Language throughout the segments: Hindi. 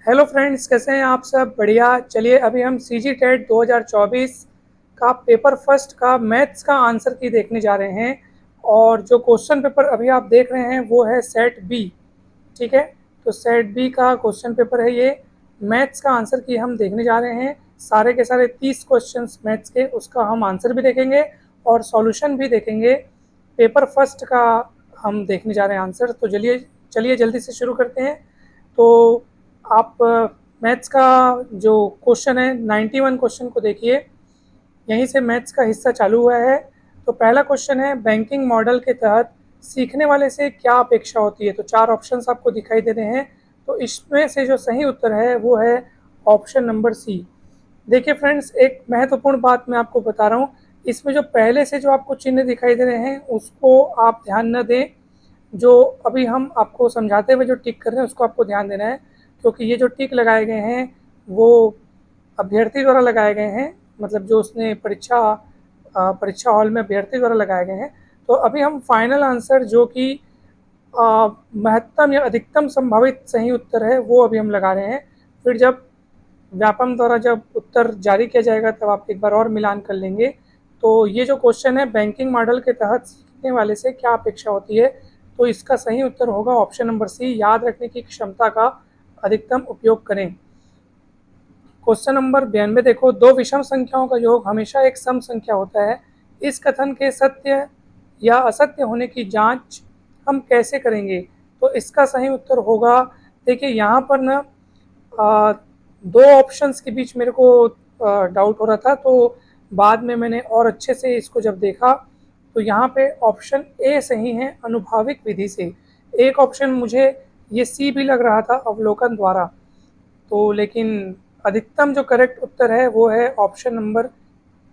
हेलो फ्रेंड्स, कैसे हैं आप सब? बढ़िया। चलिए अभी हम सी जी टेट 2024 का पेपर फर्स्ट का मैथ्स का आंसर की देखने जा रहे हैं। और जो क्वेश्चन पेपर अभी आप देख रहे हैं वो है सेट बी। ठीक है, तो सेट बी का क्वेश्चन पेपर है ये। मैथ्स का आंसर की हम देखने जा रहे हैं। सारे के सारे 30 क्वेश्चंस मैथ्स के, उसका हम आंसर भी देखेंगे और सॉल्यूशन भी देखेंगे। पेपर फर्स्ट का हम देखने जा रहे हैं आंसर। तो चलिए चलिए जल्दी से शुरू करते हैं। तो आप मैथ्स का जो क्वेश्चन है 91 क्वेश्चन को देखिए। यहीं से मैथ्स का हिस्सा चालू हुआ है। तो पहला क्वेश्चन है, बैंकिंग मॉडल के तहत सीखने वाले से क्या अपेक्षा होती है? तो चार ऑप्शंस आपको दिखाई दे रहे हैं। तो इसमें से जो सही उत्तर है वो है ऑप्शन नंबर सी। देखिए फ्रेंड्स, एक महत्वपूर्ण बात मैं आपको बता रहा हूँ। इसमें जो पहले से जो आपको चिन्ह दिखाई दे रहे हैं उसको आप ध्यान न दें। जो अभी हम आपको समझाते हुए जो टिक कर रहे हैं उसको आपको ध्यान देना है, क्योंकि ये जो टिक लगाए गए हैं वो अभ्यर्थी द्वारा लगाए गए हैं। मतलब जो उसने परीक्षा हॉल में अभ्यर्थी द्वारा लगाए गए हैं। तो अभी हम फाइनल आंसर जो कि महत्तम या अधिकतम संभावित सही उत्तर है वो अभी हम लगा रहे हैं। फिर जब व्यापम द्वारा जब उत्तर जारी किया जाएगा तब आप एक बार और मिलान कर लेंगे। तो ये जो क्वेश्चन है, बैंकिंग मॉडल के तहत सीखने वाले से क्या अपेक्षा होती है, तो इसका सही उत्तर होगा ऑप्शन नंबर सी, याद रखने की क्षमता का अधिकतम उपयोग करें। क्वेश्चन नंबर 92 देखो, दो विषम संख्याओं का योग हमेशा एक सम संख्या होता है। इस कथन के सत्य या असत्य होने की जांच हम कैसे करेंगे? तो इसका सही उत्तर होगा, देखिए यहाँ पर ना दो ऑप्शंस के बीच मेरे को डाउट हो रहा था। तो बाद में मैंने और अच्छे से इसको जब देखा तो यहाँ पे ऑप्शन ए सही है, अनुभाविक विधि से। एक ऑप्शन मुझे ये सी भी लग रहा था, अवलोकन द्वारा। तो लेकिन अधिकतम जो करेक्ट उत्तर है वो है ऑप्शन नंबर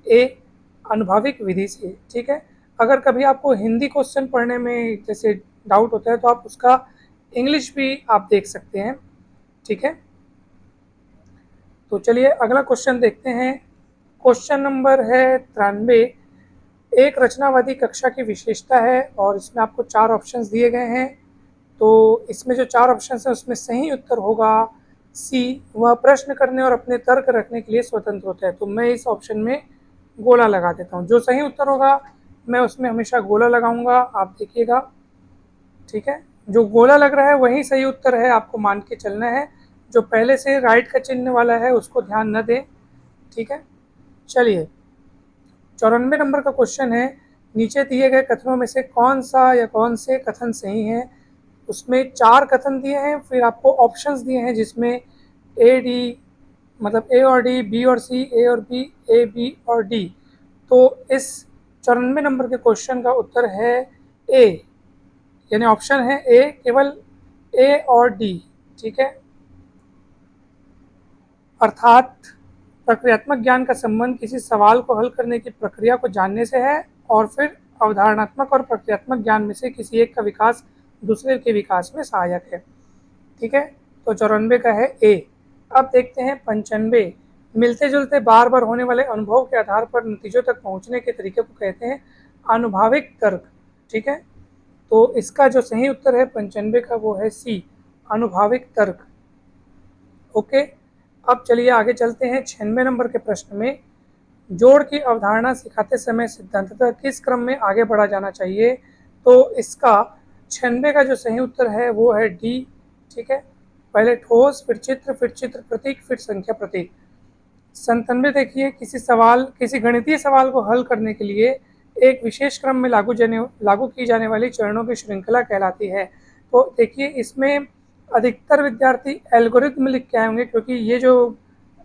ए, अनुभाविक विधि से। ठीक है, अगर कभी आपको हिंदी क्वेश्चन पढ़ने में जैसे डाउट होता है तो आप उसका इंग्लिश भी आप देख सकते हैं। ठीक है, तो चलिए अगला क्वेश्चन देखते हैं। क्वेश्चन नंबर है 93। एक रचनावादी कक्षा की विशेषता है और इसमें आपको चार ऑप्शंस दिए गए हैं। तो इसमें जो चार ऑप्शंस हैं उसमें सही उत्तर होगा सी, वह प्रश्न करने और अपने तर्क रखने के लिए स्वतंत्र होता है। तो मैं इस ऑप्शन में गोला लगा देता हूँ। जो सही उत्तर होगा मैं उसमें हमेशा गोला लगाऊंगा, आप देखिएगा। ठीक है, जो गोला लग रहा है वही सही उत्तर है, आपको मान के चलना है। जो पहले से राइट का चिन्ह वाला है उसको ध्यान न दें। ठीक है, चलिए 94 नंबर का क्वेश्चन है, नीचे दिए गए कथनों में से कौन सा या कौन से कथन सही हैं? उसमें चार कथन दिए हैं, फिर आपको ऑप्शंस दिए हैं जिसमें ए डी, मतलब ए और डी, बी और सी, ए और बी, ए बी और डी। तो इस 94 नंबर के क्वेश्चन का उत्तर है ए, यानी ऑप्शन है ए, केवल ए और डी। ठीक है, अर्थात प्रक्रियात्मक ज्ञान का संबंध किसी सवाल को हल करने की प्रक्रिया को जानने से है और फिर अवधारणात्मक और प्रक्रियात्मक ज्ञान में से किसी एक का विकास दूसरे के विकास में सहायक है। ठीक है, तो 94 का है ए। अब देखते हैं 95। मिलते जुलते बार बार होने वाले अनुभव के आधार पर नतीजों तक पहुंचने के तरीके को कहते हैं अनुभाविक तर्क। ठीक है, तो इसका जो सही उत्तर है 95 का वो है सी, अनुभाविक तर्क। ओके, अब चलिए आगे चलते हैं 96 नंबर के प्रश्न में। जोड़ की अवधारणा सिखाते समय सिद्धांततः किस क्रम में आगे बढ़ा जाना चाहिए? तो इसका 96 का जो सही उत्तर है वो है डी। ठीक है, पहले ठोस, फिर चित्र प्रतीक, फिर संख्या प्रतीक। 97 देखिए, किसी गणितीय सवाल को हल करने के लिए एक विशेष क्रम में लागू की जाने वाली चरणों की श्रृंखला कहलाती है। तो देखिए इसमें अधिकतर विद्यार्थी एल्गोरिथम लिख के आए होंगे, क्योंकि ये जो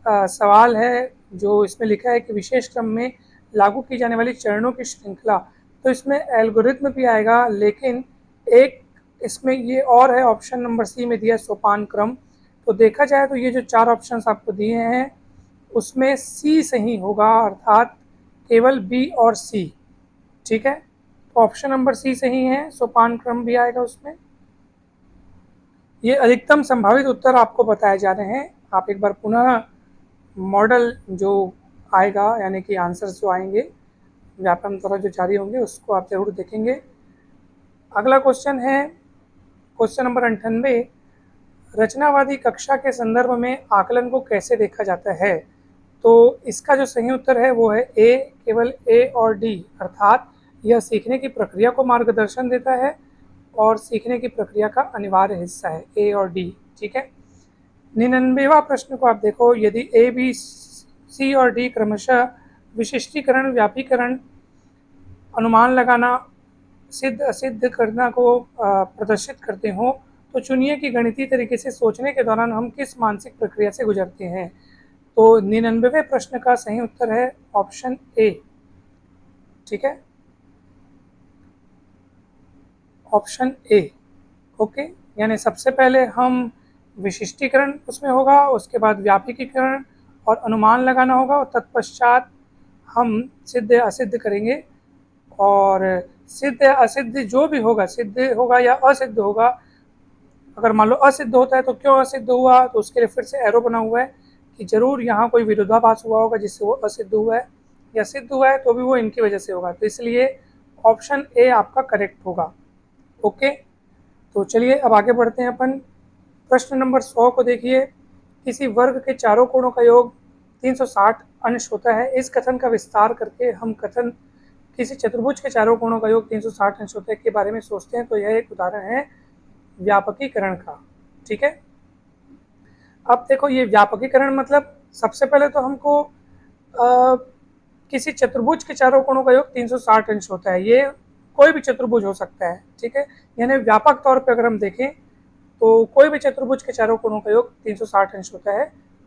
सवाल है जो इसमें लिखा है कि विशेष क्रम में लागू की जाने वाली चरणों की श्रृंखला, तो इसमें एल्गोरिथम भी आएगा। लेकिन एक इसमें ये और है, ऑप्शन नंबर सी में दिया सोपान क्रम। तो देखा जाए तो ये जो चार ऑप्शंस आपको दिए हैं उसमें सी सही होगा, अर्थात केवल बी और सी। ठीक है, तो ऑप्शन नंबर सी सही है, सोपान क्रम भी आएगा उसमें। ये अधिकतम संभावित उत्तर आपको बताए जा रहे हैं। आप एक बार पुनः मॉडल जो आएगा, यानी कि आंसर्स जो आएंगे व्यापम द्वारा जो जारी होंगे उसको आप ज़रूर देखेंगे। अगला क्वेश्चन है क्वेश्चन नंबर 98। रचनावादी कक्षा के संदर्भ में आकलन को कैसे देखा जाता है? तो इसका जो सही उत्तर है वो है ए, केवल ए और डी, अर्थात यह सीखने की प्रक्रिया को मार्गदर्शन देता है और सीखने की प्रक्रिया का अनिवार्य हिस्सा है, ए और डी। ठीक है। 99वां प्रश्न को आप देखो, यदि ए, बी, सी और डी क्रमशः विशिष्टीकरण, व्यापीकरण, अनुमान लगाना, सिद्ध असिद्ध करना को प्रदर्शित करते हो, तो चुनिए कि गणितीय तरीके से सोचने के दौरान हम किस मानसिक प्रक्रिया से गुजरते हैं। तो 99वें प्रश्न का सही उत्तर है ऑप्शन ए। ठीक है, ऑप्शन ए। ओके, यानी सबसे पहले हम विशिष्टीकरण उसमें होगा, उसके बाद व्यापकीकरण और अनुमान लगाना होगा, और तत्पश्चात हम सिद्ध असिद्ध करेंगे। और सिद्ध असिद्ध जो भी होगा, सिद्ध होगा या असिद्ध होगा, अगर मान लो असिद्ध होता है तो क्यों असिद्ध हुआ, तो उसके लिए फिर से एरो बना हुआ है कि जरूर यहाँ कोई विरोधाभास हुआ होगा जिससे वो असिद्ध हुआ है, या सिद्ध हुआ है तो भी वो इनकी वजह से होगा। तो इसलिए ऑप्शन ए आपका करेक्ट होगा। ओके, तो चलिए अब आगे बढ़ते हैं अपन। प्रश्न नंबर 100 को देखिए, किसी वर्ग के चारों कोणों का योग 360 अंश होता है। इस कथन का विस्तार करके हम कथन किसी चतुर्भुज के चारों कोणों का योग 360 अंश होता है के बारे में सोचते हैं। तो यह एक उदाहरण है व्यापकीकरण का। ठीक है, अब देखो ये व्यापकीकरण मतलब सबसे पहले तो हमको किसी चतुर्भुज के चारों कोणों का योग 360 अंश होता है। ये कोई भी चतुर्भुज हो सकता है। ठीक है, यानी व्यापक तौर पर अगर हम देखें तो कोई भी चतुर्भुज के चारों कोणों का योग 360 अंश होता है।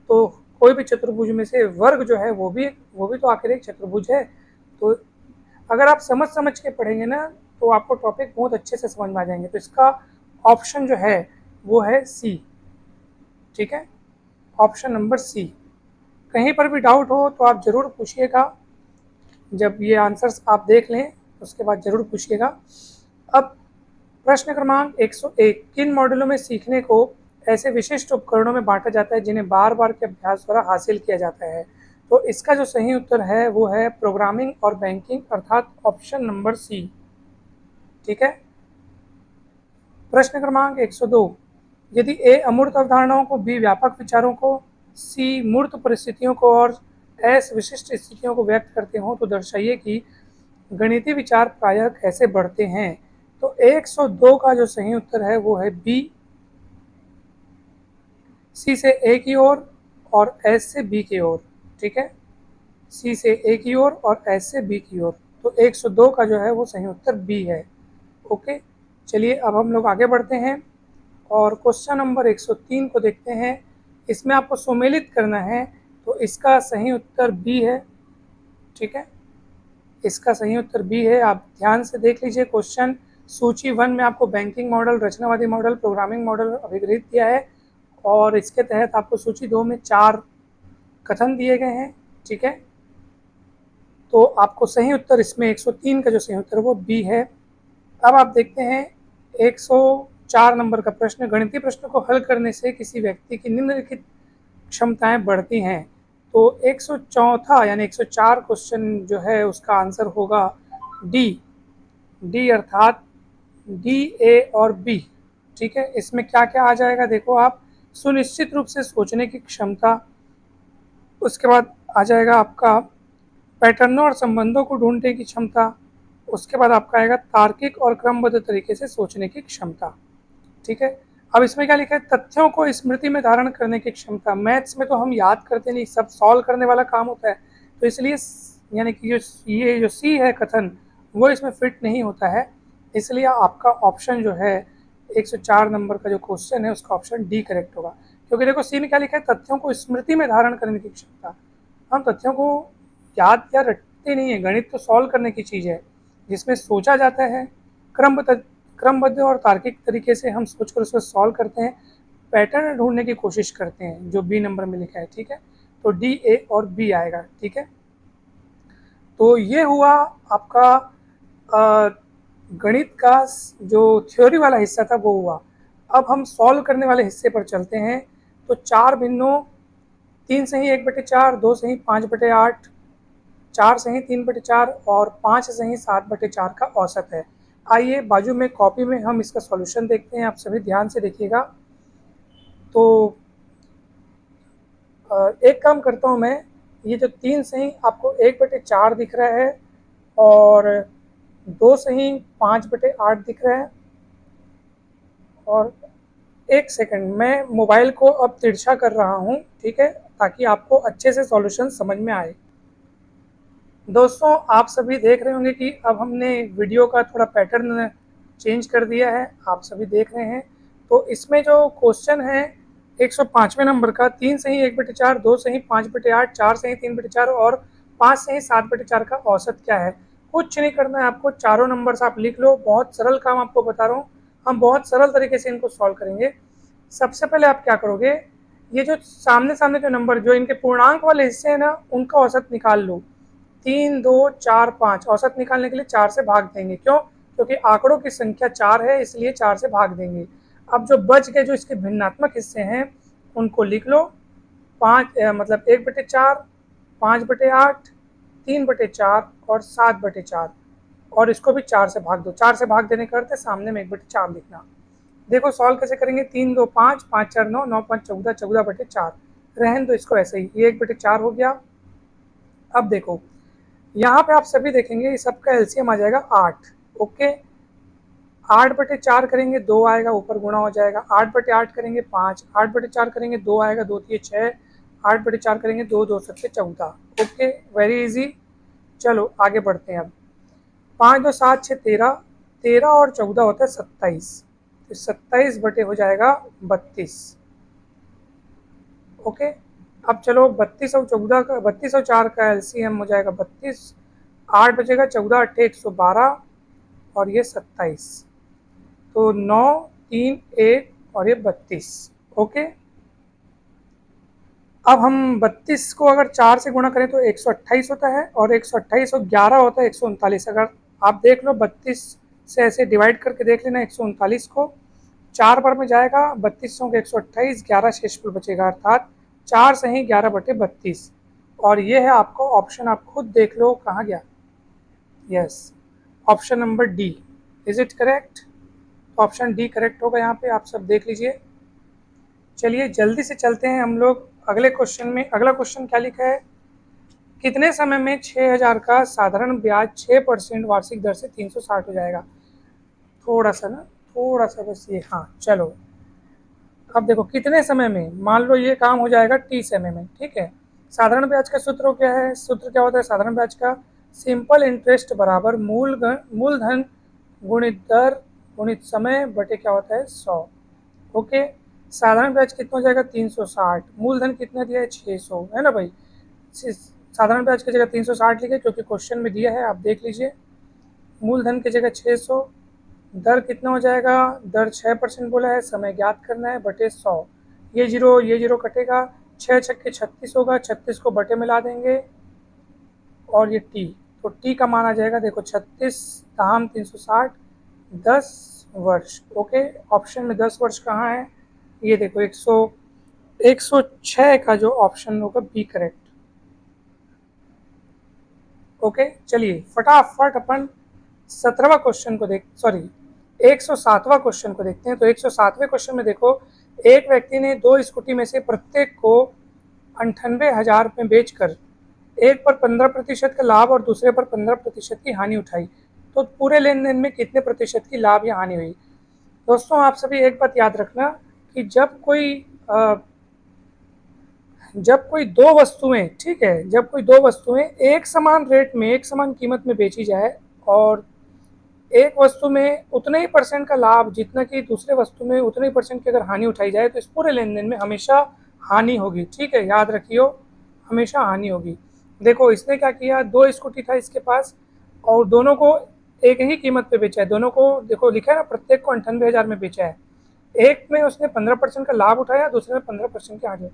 तो कोई भी चतुर्भुज में से वर्ग जो है वो भी तो आखिर एक चतुर्भुज है। तो अगर आप समझ के पढ़ेंगे ना तो आपको टॉपिक बहुत अच्छे से समझ में आ जाएंगे। तो इसका ऑप्शन जो है वो है सी। ठीक है, ऑप्शन नंबर सी। कहीं पर भी डाउट हो तो आप ज़रूर पूछिएगा, जब ये आंसर्स आप देख लें उसके बाद ज़रूर पूछिएगा। अब प्रश्न क्रमांक 101, किन मॉड्यूलों में सीखने को ऐसे विशिष्ट उपकरणों में बांटा जाता है जिन्हें बार बार के अभ्यास द्वारा हासिल किया जाता है? तो इसका जो सही उत्तर है वो है प्रोग्रामिंग और बैंकिंग, अर्थात ऑप्शन नंबर सी। ठीक है, प्रश्न क्रमांक 102, यदि ए अमूर्त अवधारणाओं को, बी व्यापक विचारों को, सी मूर्त परिस्थितियों को और एस विशिष्ट स्थितियों को व्यक्त करते हो, तो दर्शाइए कि गणितीय विचार प्रायः कैसे बढ़ते हैं। तो 102 का जो सही उत्तर है वो है बी, सी से ए की ओर और एस से बी की ओर। ठीक है, सी से ए की ओर और एस से बी की ओर। तो 102 का जो है वो सही उत्तर बी है। ओके, चलिए अब हम लोग आगे बढ़ते हैं और क्वेश्चन नंबर 103 को देखते हैं। इसमें आपको सम्मिलित करना है, तो इसका सही उत्तर बी है। ठीक है, इसका सही उत्तर बी है। आप ध्यान से देख लीजिए क्वेश्चन। सूची 1 में आपको बैंकिंग मॉडल, रचनावादी मॉडल, प्रोग्रामिंग मॉडल अभिग्रहित किया है, और इसके तहत आपको सूची 2 में 4 कथन दिए गए हैं। ठीक है, तो आपको सही उत्तर इसमें 103 का जो सही उत्तर है वो बी है। अब आप देखते हैं 104 नंबर का प्रश्न, गणितीय प्रश्न को हल करने से किसी व्यक्ति की निम्नलिखित क्षमताएं बढ़ती हैं। तो 104 यानी 104 क्वेश्चन जो है उसका आंसर होगा डी, अर्थात डी, ए और बी। ठीक है, इसमें क्या क्या आ जाएगा देखो आप, सुनिश्चित रूप से सोचने की क्षमता, उसके बाद आ जाएगा आपका पैटर्नों और संबंधों को ढूंढने की क्षमता, उसके बाद आपका आएगा तार्किक और क्रमबद्ध तरीके से सोचने की क्षमता। ठीक है, अब इसमें क्या लिखा है, तथ्यों को स्मृति में धारण करने की क्षमता। मैथ्स में तो हम याद करते नहीं, सब सॉल्व करने वाला काम होता है, तो इसलिए यानी कि ये जो सी है कथन वो इसमें फिट नहीं होता है। इसलिए आपका ऑप्शन जो है 104 नंबर का जो क्वेश्चन है उसका ऑप्शन डी करेक्ट होगा। क्योंकि देखो सी में क्या लिखा है, तथ्यों को स्मृति में धारण करने की क्षमता। हम तथ्यों को याद या रटते नहीं है, गणित तो सॉल्व करने की चीज़ है जिसमें सोचा जाता है, क्रमबद्ध और तार्किक तरीके से हम सोचकर उसको सॉल्व करते हैं, पैटर्न ढूंढने की कोशिश करते हैं, जो बी नंबर में लिखा है। ठीक है, तो डी, ए और बी आएगा। ठीक है, तो ये हुआ आपका गणित का जो थ्योरी वाला हिस्सा था वो हुआ। अब हम सॉल्व करने वाले हिस्से पर चलते हैं। तो 4 भिन्नों, 3 सही 1/4, 2 सही 5/8, 4 सही 3/4 और 5 सही 7/4 का औसत है। आइए बाजू में कॉपी में हम इसका सॉल्यूशन देखते हैं। आप सभी ध्यान से देखिएगा। तो एक काम करता हूँ मैं, ये जो 3 सही आपको 1/4 दिख रहा है और 2 सही 5/8 दिख रहा है। और एक सेकंड, मैं मोबाइल को अब तिरछा कर रहा हूँ, ठीक है, ताकि आपको अच्छे से सॉल्यूशन समझ में आए। दोस्तों आप सभी देख रहे होंगे कि अब हमने वीडियो का थोड़ा पैटर्न चेंज कर दिया है, आप सभी देख रहे हैं। तो इसमें जो क्वेश्चन है 105वें नंबर का, 3 सही 1/4, 2 सही 5/8, 4 सही 3/4 और 5 सही 7/4 का औसत क्या है। कुछ नहीं करना है आपको, चारों नंबर आप लिख लो। बहुत सरल काम आपको बता रहा हूँ, हम बहुत सरल तरीके से इनको सॉल्व करेंगे। सबसे पहले आप क्या करोगे, ये जो सामने सामने जो नंबर जो इनके पूर्णांक वाले हिस्से हैं ना, उनका औसत निकाल लो। 3, 2, 4, 5, औसत निकालने के लिए 4 से भाग देंगे। क्यों? क्योंकि आंकड़ों की संख्या 4 है, इसलिए 4 से भाग देंगे। अब जो बच गए, जो इसके भिन्नात्मक हिस्से हैं, उनको लिख लो। 5 मतलब 1/4, 5/8, 3/4 और 7/4, और इसको भी 4 से भाग दो। 4 से भाग देने का अर्थ है सामने में 1/4 लिखना। देखो सॉल्व कैसे करेंगे, 3, 2, 5, 5, 4, 9, 9, 5, 14, 14/4। रहन दो इसको ऐसे ही, ये 1/4 हो गया। अब देखो यहाँ पे आप सभी देखेंगे, इस सबका एलसीएम आ जाएगा 8। ओके, 8/4 करेंगे 2 आएगा, ऊपर गुणा हो जाएगा। 8/8 करेंगे 5, 8/4 करेंगे 2 आएगा, 2 3 6, 8/4 करेंगे 2 2 7 14। Okay, very easy. चलो आगे बढ़ते हैं। अब 5 2 7 6 13, 13 और 14 होता है 27, तो 27 बटे हो जाएगा 32। ओके, अब चलो 32 और 14 का, 32 और 4 का एलसीएम हो जाएगा 32, 8 बचेगा, 14 8 112 और ये 27, तो 9 3 1 और ये 32। ओके, अब हम 32 को अगर 4 से गुणा करें तो 128 होता है, और 128 और 11 होता है 139। अगर आप देख लो 32 से ऐसे डिवाइड करके देख लेना, 139 को 4 बार में जाएगा, 32 सौ 128, 11 शेष पर बचेगा, अर्थात 4 सही 11/32। और ये है आपको ऑप्शन, आप खुद देख लो कहाँ गया। Yes, option number D. Is it correct? Option D correct होगा यहाँ पे, आप सब देख लीजिए। चलिए जल्दी से चलते हैं हम लोग अगले क्वेश्चन में। अगला क्वेश्चन क्या लिखा है, कितने समय में 6000 का साधारण ब्याज 6% वार्षिक दर से 360 हो जाएगा। थोड़ा सा ना, थोड़ा सा बस ये, हाँ चलो। अब देखो कितने समय में, मान लो ये काम हो जाएगा टी समय में, ठीक है। साधारण ब्याज का सूत्र क्या है, सूत्र क्या होता है साधारण ब्याज का, सिंपल इंटरेस्ट बराबर मूलधन गुणित दर गुणित समय बटे क्या होता है 100। ओके, साधारण ब्याज कितना हो जाएगा 360, मूलधन कितना दिया है 600, है ना भाई। साधारण ब्याज की जगह 360 लिखे क्योंकि क्वेश्चन में दिया है, आप देख लीजिए। मूलधन की जगह 600, दर कितना हो जाएगा, दर 6% बोला है, समय ज्ञात करना है, बटे 100। ये जीरो कटेगा, 6 छक्के 36 होगा, 36 को बटे में ला देंगे, और ये टी, तो टी का मान आ जाएगा, देखो 36 धाम 360, 10 वर्ष। ओके, ऑप्शन में 10 वर्ष कहाँ है, ये देखो 106 का जो ऑप्शन होगा बी करेक्ट। ओके, चलिए फटाफट अपन 17वां क्वेश्चन को 107वां क्वेश्चन को देखते हैं। तो 107वें क्वेश्चन में देखो, एक व्यक्ति ने 2 स्कूटी में से प्रत्येक को 98,000 में बेचकर एक पर 15% का लाभ और दूसरे पर 15% की हानि उठाई, तो पूरे लेन देन में कितने प्रतिशत की लाभ या हानि हुई। दोस्तों आप सभी एक बात याद रखना कि जब कोई दो वस्तुएं, ठीक है, जब कोई दो वस्तुएं एक समान रेट में, एक समान कीमत में बेची जाए, और एक वस्तु में उतने ही परसेंट का लाभ जितना कि दूसरे वस्तु में उतने ही परसेंट की अगर हानि उठाई जाए, तो इस पूरे लेन देन में हमेशा हानि होगी। ठीक है, याद रखियो, हमेशा हानि होगी। देखो इसने क्या किया, 2 स्कूटी था इसके पास और दोनों को एक ही कीमत पे बेचा है। दोनों को देखो लिखा है ना, प्रत्येक को 98,000 में बेचा है। एक में उसने 15% का लाभ उठाया, दूसरे में 15% की हानि।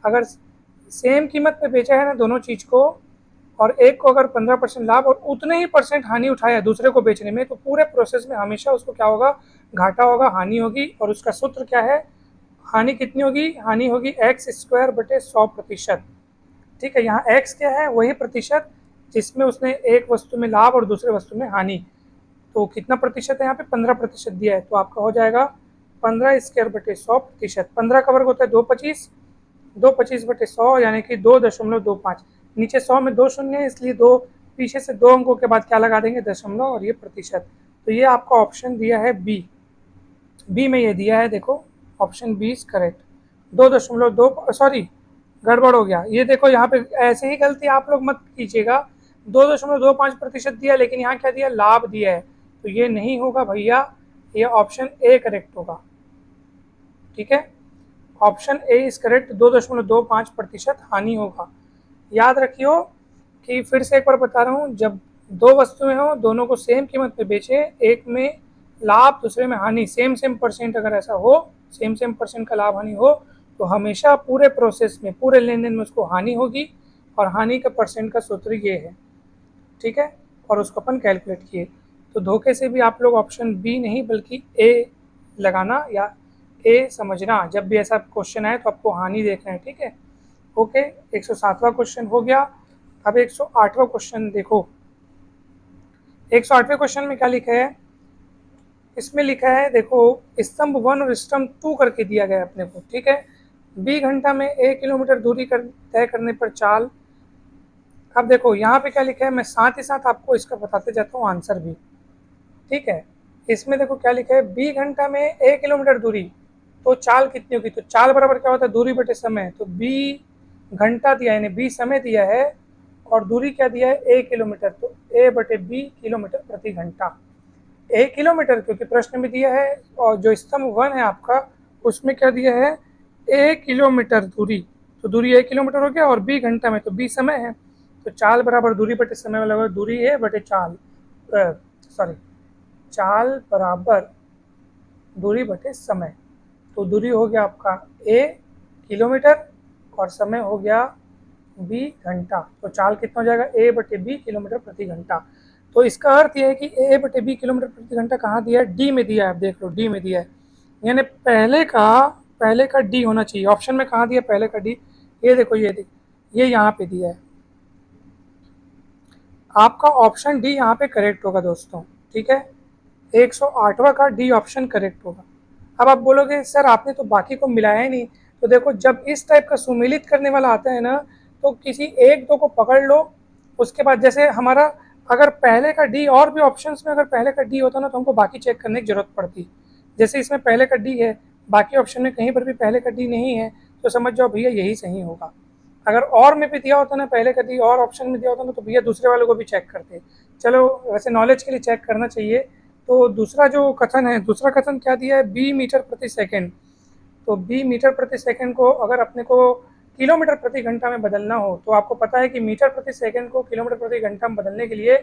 अगर सेम कीमत पे बेचा है ना दोनों चीज़ को, और एक को अगर 15% लाभ और उतने ही परसेंट हानि उठाया दूसरे को बेचने में, तो पूरे प्रोसेस में हमेशा उसको क्या होगा, घाटा होगा, हानि होगी। और उसका सूत्र क्या है, हानि कितनी होगी, हानि होगी x² बटे 100%। ठीक है, यहाँ x क्या है, वही प्रतिशत जिसमें उसने एक वस्तु में लाभ और दूसरे वस्तु में हानि। तो कितना प्रतिशत है यहाँ पे, 15% दिया है, तो आपका हो जाएगा 15 स्क्वायर बटे 100%। 15 का वर्ग होता है 225, 225 बटे 100 यानी कि 2.25। नीचे 100 में 2 शून्य है, इसलिए दो पीछे से 2 अंकों के बाद क्या लगा देंगे, दशमलव, और ये प्रतिशत। तो ये आपका ऑप्शन दिया है बी। बी में ये दिया है, देखो option B is correct. 2.2, sorry गड़बड़ हो गया, ये देखो यहाँ पे ऐसे ही गलती आप लोग मत कीजिएगा। 2.25% दिया, लेकिन यहाँ क्या दिया, लाभ दिया है, तो ये नहीं होगा भैया, ये ऑप्शन ए करेक्ट होगा। ठीक है, ऑप्शन ए इज करेक्ट, 2.25% हानि होगा। याद रखियो कि फिर से एक बार बता रहा हूँ, जब दो वस्तुएं हो, दोनों को सेम कीमत पे बेचे, एक में लाभ दूसरे में हानि, सेम सेम परसेंट अगर ऐसा हो, सेम सेम परसेंट का लाभ हानि हो, तो हमेशा पूरे प्रोसेस में, पूरे लेन देन में उसको हानि होगी, और हानि का परसेंट का सूत्र ये है। ठीक है, और उसको अपन कैलकुलेट किए। तो धोखे से भी आप लोग ऑप्शन बी नहीं बल्कि ए लगाना या ए समझना, जब भी ऐसा क्वेश्चन आए तो आपको हानि देखना है। ठीक है, ओके। 107वां क्वेश्चन हो गया। अब 108वां क्वेश्चन देखो। 108वें क्वेश्चन में क्या लिखा है, इसमें लिखा है देखो, स्तंभ 1 और स्तंभ 2 करके दिया गया है अपने को। ठीक है, बी घंटा में 1 किलोमीटर दूरी तय करने पर चाल। अब देखो यहाँ पे क्या लिखा है, मैं साथ ही साथ आपको इसका बताते जाता हूँ आंसर भी। ठीक है, इसमें देखो क्या लिखा है, बी घंटा में 1 किलोमीटर दूरी, तो चाल कितनी होगी, तो चाल बराबर क्या होता है, दूरी बटे समय। तो बी घंटा दिया है, यानी बी समय दिया है, और दूरी क्या दिया है, 1 किलोमीटर, तो ए बटे बी किलोमीटर प्रति घंटा। 1 किलोमीटर क्योंकि प्रश्न में दिया है, और जो स्तंभ 1 है आपका, उसमें क्या दिया है, 1 किलोमीटर दूरी, तो दूरी 1 किलोमीटर हो गया, और बी घंटा में, तो बी समय है, तो चाल बराबर दूरी बटे समय वाला होगा, दूरी है बटे चाल, सॉरी चाल बराबर दूरी बटे समय। तो दूरी हो गया आपका ए किलोमीटर, और समय हो गया बी घंटा, तो चाल कितना हो जाएगा, ए बटे बी किलोमीटर प्रति घंटा। तो इसका अर्थ यह है कि ए बटे बी किलोमीटर प्रति घंटा कहाँ दिया है, डी में दिया है। आप देख लो डी में दिया है, यानी पहले का डी होना चाहिए। ऑप्शन में कहाँ दिया पहले का डी, ये देखो, ये यहाँ पे दिया है। आपका ऑप्शन डी यहाँ पे करेक्ट होगा दोस्तों। ठीक है, 108वां का डी ऑप्शन करेक्ट होगा। अब आप बोलोगे सर आपने तो बाकी को मिलाया ही नहीं, तो देखो जब इस टाइप का सुमेलित करने वाला आता है ना, तो किसी एक दो को पकड़ लो, उसके बाद जैसे हमारा अगर पहले का डी, और भी ऑप्शंस में अगर पहले का डी होता ना, तो हमको बाकी चेक करने की जरूरत पड़ती। जैसे इसमें पहले का डी है, बाकी ऑप्शन में कहीं पर भी पहले का डी नहीं है, तो समझ जाओ भैया यही सही होगा। अगर और में भी दिया होता ना, पहले का डी और ऑप्शन में दिया होता ना, तो भैया दूसरे वालों को भी चेक करते। चलो वैसे नॉलेज के लिए चेक करना चाहिए। तो दूसरा जो कथन है, दूसरा कथन क्या दिया है, बी मीटर प्रति सेकंड। तो बी मीटर प्रति सेकंड को अगर अपने को किलोमीटर प्रति घंटा में बदलना हो, तो आपको पता है कि मीटर प्रति सेकंड को किलोमीटर प्रति घंटा में बदलने के लिए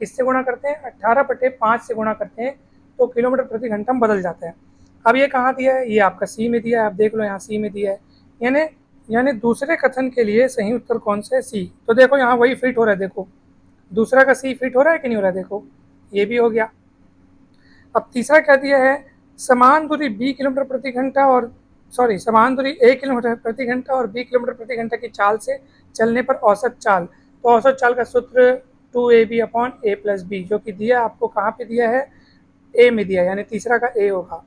किससे गुणा करते हैं, 18/5 से गुणा करते हैं, तो किलोमीटर प्रति घंटा में बदल जाता है। अब ये कहाँ दिया है, ये आपका सी में दिया है, आप देख लो यहाँ सी में दिया है। यानी दूसरे कथन के लिए सही उत्तर कौन सा है, सी। तो देखो यहाँ वही फिट हो रहा है, देखो दूसरा का सी फिट हो रहा है कि नहीं हो रहा है, देखो ये भी हो गया। अब तीसरा क्या दिया है, समान दूरी बी किलोमीटर प्रति घंटा और समान दूरी ए किलोमीटर प्रति घंटा और बी किलोमीटर प्रति घंटा की चाल से चलने पर औसत चाल। तो औसत चाल का सूत्र 2ab/a+b, जो कि दिया आपको कहाँ पे दिया है, ए में दिया है, यानी तीसरा का ए होगा।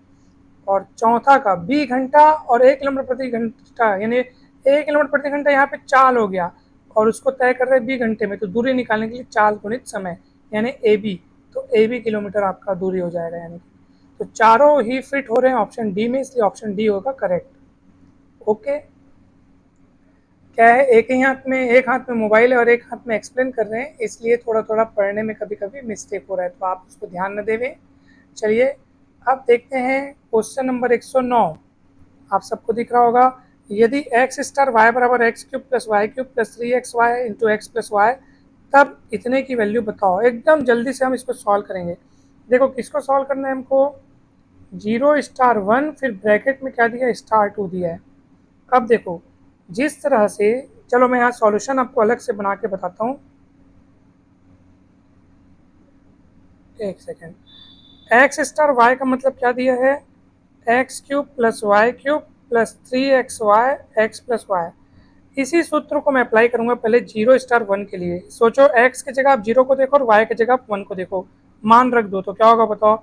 और चौथा का बी घंटा और 1 किलोमीटर प्रति घंटा, यानी 1 किलोमीटर प्रति घंटा यहाँ पे चाल हो गया, और उसको तय कर रहे हैं बी घंटे में, तो दूरी निकालने के लिए चाल गुणित समय, यानी ए बी, तो ए बी किलोमीटर आपका दूरी हो जाएगा। यानी तो चारों ही फिट हो रहे हैं ऑप्शन डी में, इसलिए ऑप्शन डी होगा करेक्ट। ओके, क्या है, एक हाथ में मोबाइल है और एक हाथ में एक्सप्लेन कर रहे हैं, इसलिए थोड़ा थोड़ा पढ़ने में कभी कभी मिस्टेक हो रहा है, तो आप उसको ध्यान न देवें। चलिए अब देखते हैं क्वेश्चन नंबर 109। आप सबको दिख रहा होगा, यदि x स्टार y बराबर x³ + y³ + 3xy × x + y, तब इतने की वैल्यू बताओ। एकदम जल्दी से हम इसको सॉल्व करेंगे। देखो किसको सॉल्व करना है हमको, 0*1, फिर ब्रैकेट में क्या दिया है, *2 दिया है। अब देखो जिस तरह से, चलो मैं यहाँ सॉल्यूशन आपको अलग से बना के बताता हूँ, एक सेकेंड। x स्टार y का मतलब क्या दिया है, x³ + y³ + 3xy x + y। इसी सूत्र को मैं अप्लाई करूंगा पहले 0*1 के लिए। सोचो x की जगह आप 0 को देखो और y की जगह आप 1 को देखो, मान रख दो, तो क्या होगा बताओ,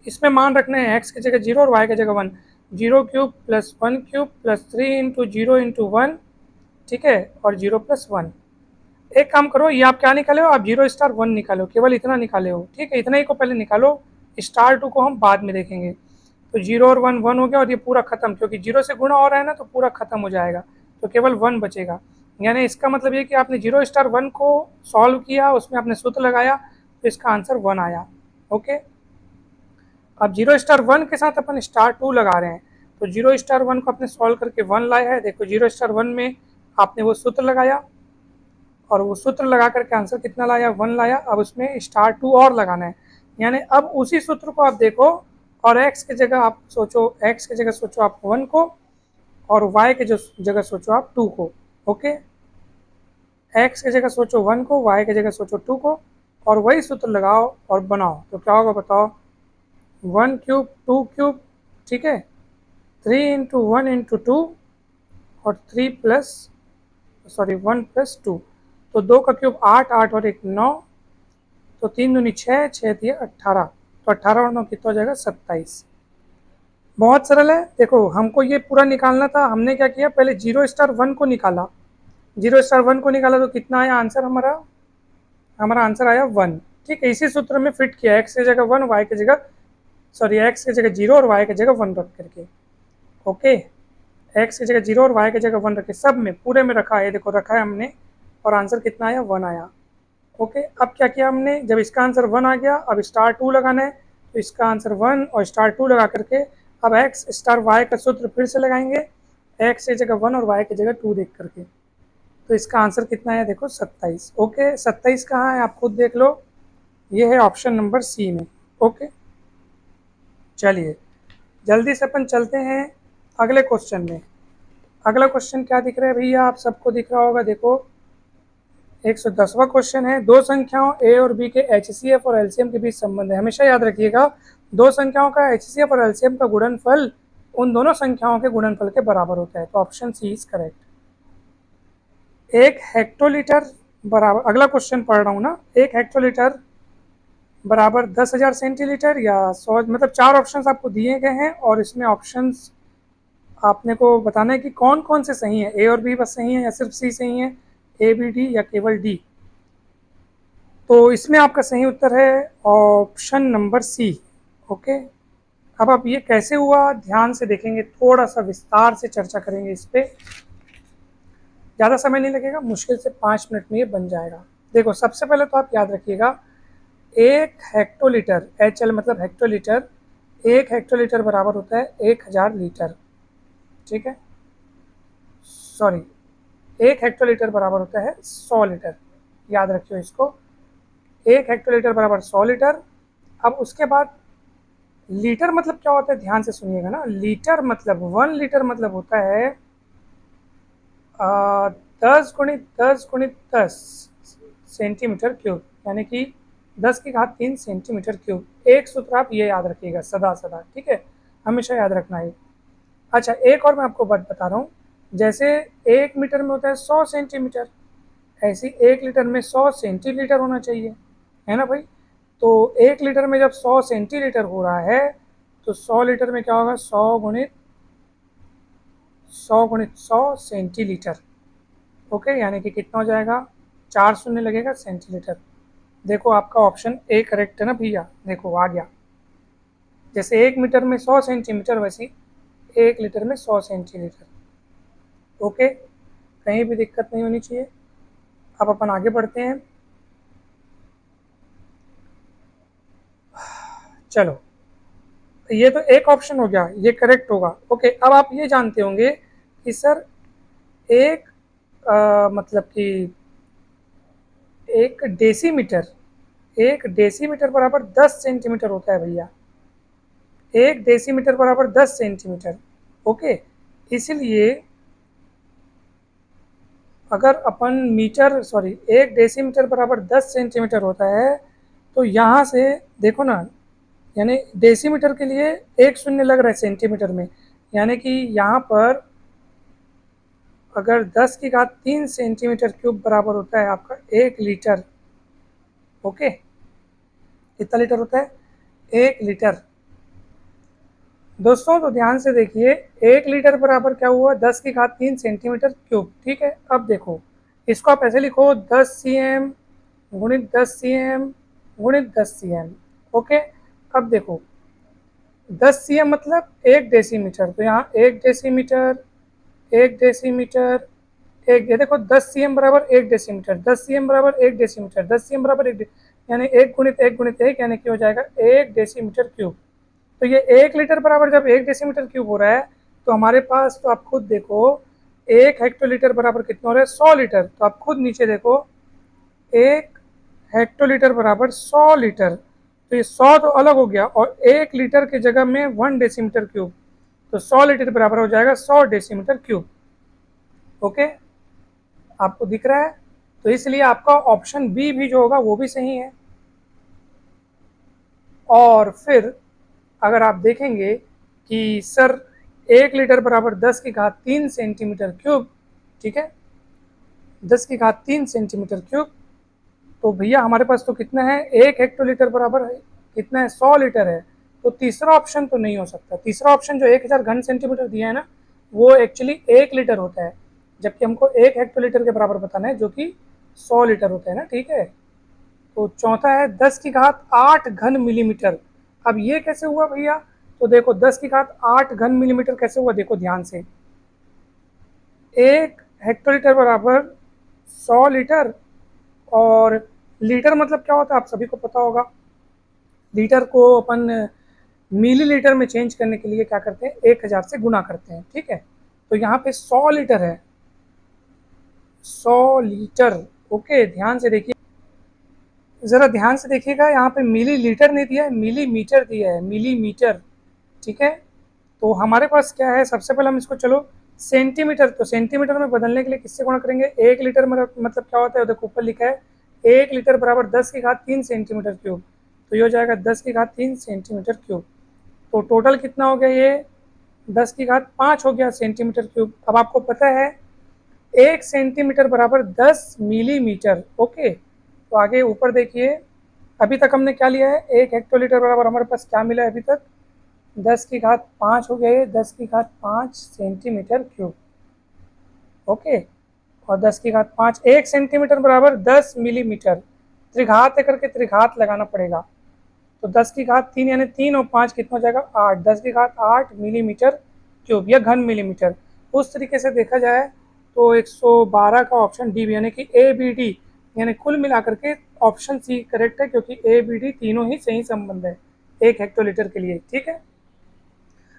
इसमें मान रखने हैं एक्स की जगह 0 और वाई की जगह 1। 0 cube plus 1 cube plus 3 into 0 into 1, ठीक है, और 0 प्लस 1। एक काम करो, ये आप क्या निकाले हो, आप 0 स्टार 1 निकालो, केवल इतना निकाले हो, ठीक है, इतना ही को पहले निकालो, स्टार 2 को हम बाद में देखेंगे। तो 0 और 1 1 हो गया और ये पूरा खत्म, क्योंकि 0 से गुणा हो रहा है ना तो पूरा खत्म हो जाएगा, तो केवल 1 बचेगा। यानी इसका मतलब ये कि आपने 0 स्टार 1 को सॉल्व किया, उसमें आपने सूत्र लगाया, तो इसका आंसर 1 आया। ओके, अब 0 स्टार 1 के साथ अपन स्टार 2 लगा रहे हैं, तो 0 स्टार 1 को आपने सॉल्व करके 1 लाया है। देखो 0 स्टार 1 में आपने वो सूत्र लगाया और वो सूत्र लगा करके आंसर कितना लाया, 1 लाया। अब उसमें स्टार 2 और लगाना है, यानी अब उसी सूत्र को आप देखो और x की जगह आप सोचो, x की जगह सोचो आप 1 को, और y की जगह सोचो आप 2 को। ओके, x की जगह सोचो 1 को, y की जगह सोचो 2 को, और वही सूत्र लगाओ और बनाओ, तो क्या होगा बताओ, 1 क्यूब 2 क्यूब, ठीक है, 3 इंटू 1 इंटू 2, और 3 प्लस, सॉरी 1 प्लस 2, तो 2 का क्यूब 8, 8 और 1 9, तो 3 दूनी 6, 6 दिए 18, तो 18 और 9 कितना हो जाएगा 27। बहुत सरल है। देखो हमको ये पूरा निकालना था, हमने क्या किया, पहले 0 स्टार 1 को निकाला, 0 स्टार 1 को निकाला तो कितना आया आंसर, हमारा हमारा आंसर आया 1। ठीक है, इसी सूत्र में फिट किया, एक्स की जगह 1, वाई की जगह, सॉरी एक्स की जगह 0 और वाई की जगह 1 रख करके। ओके, एक्स की जगह 0 और वाई की जगह 1 रखे, सब में पूरे में रखा है, देखो रखा है हमने, और आंसर कितना आया, 1 आया। ओके, अब क्या किया हमने, जब इसका आंसर 1 आ गया, अब स्टार 2 लगाना है, तो इसका आंसर 1 और स्टार 2 लगा करके अब एक्स स्टार वाई का सूत्र फिर से लगाएंगे, एक्स की जगह 1 और वाई की जगह 2 देख करके, तो इसका आंसर कितना है, देखो 27। ओके, 27 कहाँ है आप खुद देख लो, ये है ऑप्शन नंबर सी में। ओके, चलिए जल्दी से अपन चलते हैं अगले क्वेश्चन में। अगला क्वेश्चन क्या दिख रहा है भैया, आप सबको दिख रहा होगा, देखो 110वां क्वेश्चन है, दो संख्याओं a और b के HCF और LCM के बीच संबंध है। हमेशा याद रखिएगा, दो संख्याओं का HCF और LCM का गुणनफल उन दोनों संख्याओं के गुणनफल के बराबर होता है, तो ऑप्शन सी इज करेक्ट। एक हेक्टोलीटर बराबर, अगला क्वेश्चन पढ़ रहा हूँ ना, एक हेक्टोलीटर बराबर 10,000 सेंटीलीटर या 100, मतलब 4 ऑप्शंस आपको दिए गए हैं और इसमें ऑप्शंस आपने को बताना है कि कौन कौन से सही है, ए और बी बस सही है या सिर्फ सी सही है, ए बी डी या केवल डी। तो इसमें आपका सही उत्तर है ऑप्शन नंबर सी। ओके, अब आप ये कैसे हुआ ध्यान से देखेंगे, थोड़ा सा विस्तार से चर्चा करेंगे इस पर, ज़्यादा समय नहीं लगेगा, मुश्किल से 5 मिनट में ये बन जाएगा। देखो सबसे पहले तो आप याद रखिएगा, एक हेक्टोलीटर, एच एल मतलब हेक्टोलीटर, एक हेक्टोलीटर बराबर होता है 1000 लीटर, ठीक है, सॉरी, एक हेक्टोलीटर बराबर होता है 100 लीटर, याद रखियो इसको, एक हेक्टोलीटर बराबर 100 लीटर। अब उसके बाद लीटर मतलब क्या होता है, ध्यान से सुनिएगा ना, लीटर मतलब 1 लीटर मतलब होता है 10 × 10 × 10 सेंटीमीटर क्यूब, यानी कि 10⁻³ सेंटीमीटर क्यूब। एक सूत्र आप ये याद रखिएगा सदा सदा, ठीक है, हमेशा याद रखना है। अच्छा, एक और मैं आपको बात बता रहा हूँ, जैसे 1 मीटर में होता है 100 सेंटीमीटर, ऐसे 1 लीटर में 100 सेंटीलीटर होना चाहिए, है ना भाई। तो 1 लीटर में जब 100 सेंटीलीटर हो रहा है, तो 100 लीटर में क्या होगा, 100 × 100 सेंटीलीटर। ओके, यानी कि कितना हो जाएगा, 4 शून्य लगेगा सेंटीलीटर। देखो आपका ऑप्शन ए करेक्ट है ना भैया, देखो आ गया, जैसे 1 मीटर में 100 सेंटीमीटर, वैसे 1 लीटर में 100 सेंटीलीटर। ओके, कहीं भी दिक्कत नहीं होनी चाहिए। अब अपन आगे बढ़ते हैं, चलो ये तो एक ऑप्शन हो गया, ये करेक्ट होगा। ओके, अब आप ये जानते होंगे कि सर एक मतलब कि एक डेसीमीटर, एक डेसीमीटर बराबर 10 सेंटीमीटर होता है भैया, एक डेसीमीटर बराबर 10 सेंटीमीटर। ओके, इसलिए अगर अपन मीटर, सॉरी, एक डेसीमीटर बराबर 10 सेंटीमीटर होता है, तो यहाँ से देखो ना, यानी डेसीमीटर के लिए एक शून्य लग रहा है सेंटीमीटर में, यानी कि यहाँ पर अगर 10⁻³ सेंटीमीटर क्यूब बराबर होता है आपका 1 लीटर। ओके, कितना लीटर होता है, 1 लीटर। दोस्तों तो ध्यान से देखिए, 1 लीटर बराबर क्या हुआ, 10 की घात 3 सेंटीमीटर क्यूब। ठीक है, अब देखो इसको आप ऐसे लिखो, 10 cm गुणित 10 cm गुणित 10 cm। ओके, अब देखो 10 cm मतलब 1 डेसीमीटर, तो यहाँ 1 डेसीमीटर, 1 डेसीमीटर, एक, ये देखो 10 cm बराबर 1 डेसीमीटर, 10 cm बराबर 1 डेसीमीटर, 10 cm बराबर यानी 1 गुणित 1 गुणित 1 यानी कि हो जाएगा 1 डेसीमीटर क्यूब। तो ये 1 लीटर बराबर जब 1 डेसीमीटर क्यूब हो रहा है, तो हमारे पास, तो आप खुद देखो 1 हेक्टोलीटर बराबर कितना हो रहा है, 100 लीटर। तो आप खुद नीचे देखो, 1 हेक्टोलीटर बराबर 100 लीटर। तो ये 100 तो अलग हो गया, और 1 लीटर की जगह में 1 डेसीमीटर क्यूब, तो 100 लीटर बराबर हो जाएगा 100 डेसीमीटर क्यूब। ओके, आपको दिख रहा है? तो इसलिए आपका ऑप्शन बी भी जो होगा वो भी सही है। और फिर अगर आप देखेंगे कि सर 1 लीटर बराबर 10 की घात 3 सेंटीमीटर क्यूब, ठीक है, 10 की घात 3 सेंटीमीटर क्यूब, तो भैया हमारे पास तो कितना है, 1 हेक्टोलीटर बराबर है कितना है, 100 लीटर है। तो तीसरा ऑप्शन तो नहीं हो सकता। तीसरा ऑप्शन जो 1000 घन सेंटीमीटर दिया है ना, वो एक्चुअली 1 लीटर होता है, जबकि हमको 1 हेक्टोलीटर के बराबर बताना है, जो कि 100 लीटर होता है ना। ठीक है, तो चौथा है 10 की घात 8 घन मिलीमीटर। अब ये कैसे हुआ भैया? तो देखो 10 की घात 8 घन मिलीमीटर कैसे हुआ, देखो ध्यान से। 1 हेक्टोलीटर बराबर 100 लीटर, और लीटर मतलब क्या होता है आप सभी को पता होगा। लीटर को अपन मिलीलीटर में चेंज करने के लिए क्या करते हैं, 1000 से गुना करते हैं। ठीक है, तो यहाँ पे 100 लीटर है, 100 लीटर। ओके, ध्यान से देखिए, ज़रा ध्यान से देखिएगा, यहाँ पे मिलीलीटर नहीं दिया है, मिलीमीटर दिया है, मिलीमीटर। ठीक है, तो हमारे पास क्या है, सबसे पहले हम इसको चलो सेंटीमीटर, तो सेंटीमीटर में बदलने के लिए किससे गुणा करेंगे, 1 लीटर मतलब क्या होता है, देखो ऊपर लिखा है 1 लीटर बराबर 10 की घात 3 सेंटीमीटर क्यूब। तो ये हो जाएगा 10 की घात 3 सेंटीमीटर क्यूब। तो टोटल कितना हो गया, ये 10 की घात 5 हो गया सेंटीमीटर क्यूब। अब आपको पता है 1 सेंटीमीटर बराबर 10 मिलीमीटर। ओके, तो आगे ऊपर देखिए, अभी तक हमने क्या लिया है, 1 हेक्टोलीटर बराबर हमारे पास क्या मिला है अभी तक, 10 की घात 5 हो गए, 10 की घात 5 सेंटीमीटर क्यूब। ओके, और 10 की घात 5, 1 सेंटीमीटर बराबर 10 मिलीमीटर, त्रिघात करके त्रिघात लगाना पड़ेगा। तो 10 की घात 3 यानी 3 और 5 कितना हो जाएगा, 8, 10 की घात 8 मिलीमीटर क्यूब या घन मिलीमीटर। उस तरीके से देखा जाए तो 112 का ऑप्शन डी, यानी कि ए बी डी, यानी कुल मिलाकर के ऑप्शन सी करेक्ट है, क्योंकि ए बी डी तीनों ही सही संबंध है 1 हेक्टोलीटर के लिए। ठीक है,